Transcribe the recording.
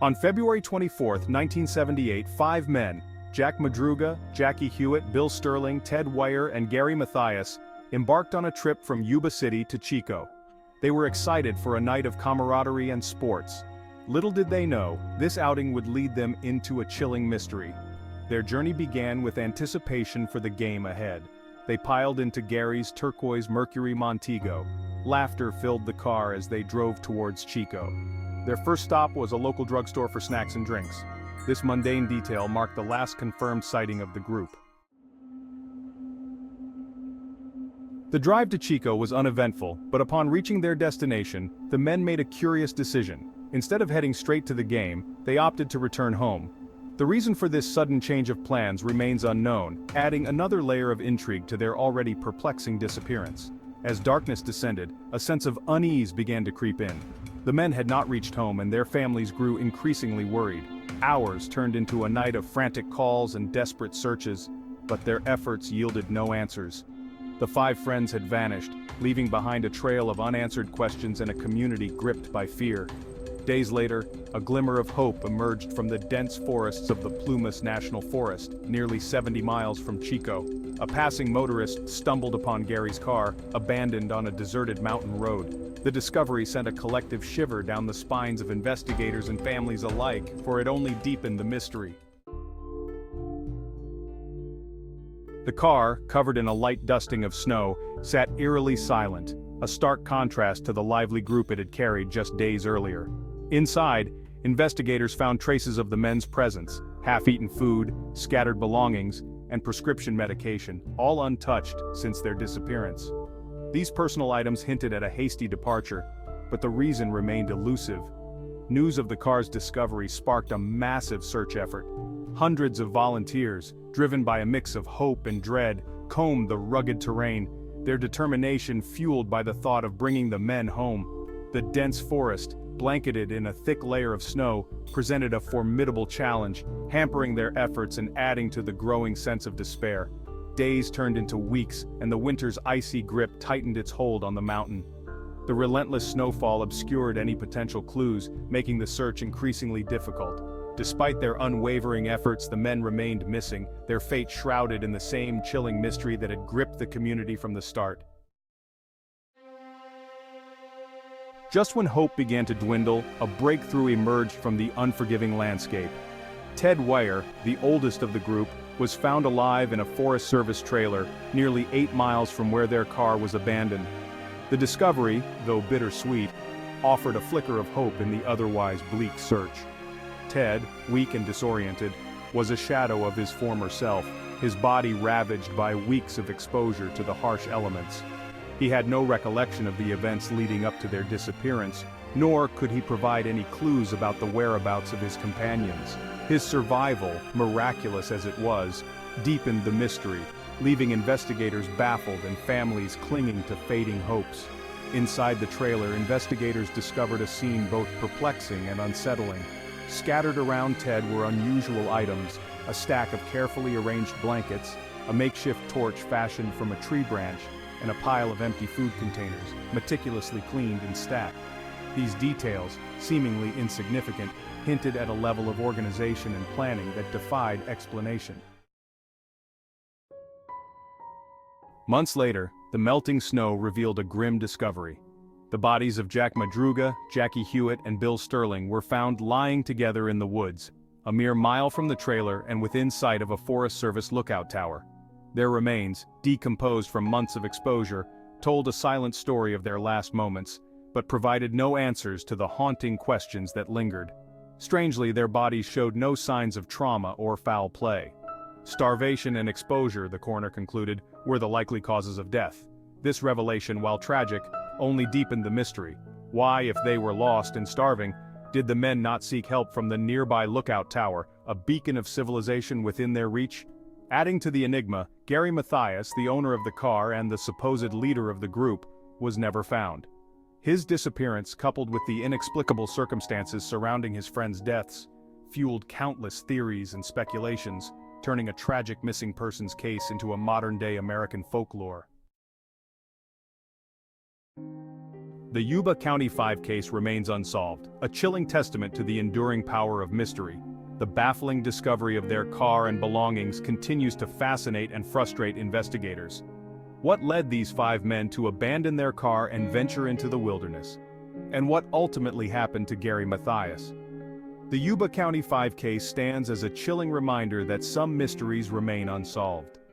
On February 24, 1978, five men, Jack Madruga, Jackie Hewitt, Bill Sterling, Ted Weyer, and Gary Mathias, embarked on a trip from Yuba City to Chico. They were excited for a night of camaraderie and sports. Little did they know, this outing would lead them into a chilling mystery. Their journey began with anticipation for the game ahead. They piled into Gary's turquoise Mercury Montego. Laughter filled the car as they drove towards Chico. Their first stop was a local drugstore for snacks and drinks. This mundane detail marked the last confirmed sighting of the group. The drive to Chico was uneventful, but upon reaching their destination, the men made a curious decision. Instead of heading straight to the game, they opted to return home. The reason for this sudden change of plans remains unknown, adding another layer of intrigue to their already perplexing disappearance. As darkness descended, a sense of unease began to creep in. The men had not reached home and their families grew increasingly worried. Hours turned into a night of frantic calls and desperate searches, but their efforts yielded no answers. The five friends had vanished, leaving behind a trail of unanswered questions and a community gripped by fear. Days later, a glimmer of hope emerged from the dense forests of the Plumas National Forest, nearly 70 miles from Chico. A passing motorist stumbled upon Gary's car, abandoned on a deserted mountain road. The discovery sent a collective shiver down the spines of investigators and families alike, for it only deepened the mystery. The car, covered in a light dusting of snow, sat eerily silent, a stark contrast to the lively group it had carried just days earlier. Inside, investigators found traces of the men's presence, half-eaten food, scattered belongings, and prescription medication, all untouched since their disappearance. These personal items hinted at a hasty departure, but the reason remained elusive. News of the car's discovery sparked a massive search effort. Hundreds of volunteers, driven by a mix of hope and dread, combed the rugged terrain, their determination fueled by the thought of bringing the men home. The dense forest, blanketed in a thick layer of snow, presented a formidable challenge, hampering their efforts and adding to the growing sense of despair. Days turned into weeks, and the winter's icy grip tightened its hold on the mountain. The relentless snowfall obscured any potential clues, making the search increasingly difficult. Despite their unwavering efforts, the men remained missing, their fate shrouded in the same chilling mystery that had gripped the community from the start. Just when hope began to dwindle, a breakthrough emerged from the unforgiving landscape. Ted Weyer, the oldest of the group, was found alive in a Forest Service trailer, nearly 8 miles from where their car was abandoned. The discovery, though bittersweet, offered a flicker of hope in the otherwise bleak search. Ted, weak and disoriented, was a shadow of his former self, his body ravaged by weeks of exposure to the harsh elements. He had no recollection of the events leading up to their disappearance, nor could he provide any clues about the whereabouts of his companions. His survival, miraculous as it was, deepened the mystery, leaving investigators baffled and families clinging to fading hopes. Inside the trailer, investigators discovered a scene both perplexing and unsettling. Scattered around Ted were unusual items, a stack of carefully arranged blankets, a makeshift torch fashioned from a tree branch, and a pile of empty food containers, meticulously cleaned and stacked. These details, seemingly insignificant, hinted at a level of organization and planning that defied explanation. Months later, the melting snow revealed a grim discovery. The bodies of Jack Madruga, Jackie Hewitt, and Bill Sterling were found lying together in the woods, a mere mile from the trailer and within sight of a Forest Service lookout tower. Their remains, decomposed from months of exposure, told a silent story of their last moments, but provided no answers to the haunting questions that lingered. Strangely, their bodies showed no signs of trauma or foul play. Starvation and exposure, the coroner concluded, were the likely causes of death. This revelation, while tragic, only deepened the mystery. Why, if they were lost and starving, did the men not seek help from the nearby lookout tower, a beacon of civilization within their reach? Adding to the enigma, Gary Mathias, the owner of the car and the supposed leader of the group, was never found. His disappearance, coupled with the inexplicable circumstances surrounding his friends' deaths, fueled countless theories and speculations, turning a tragic missing persons case into a modern-day American folklore. The Yuba County 5 case remains unsolved, a chilling testament to the enduring power of mystery. The baffling discovery of their car and belongings continues to fascinate and frustrate investigators. What led these 5 men to abandon their car and venture into the wilderness? And what ultimately happened to Gary Mathias? The Yuba County 5 case stands as a chilling reminder that some mysteries remain unsolved.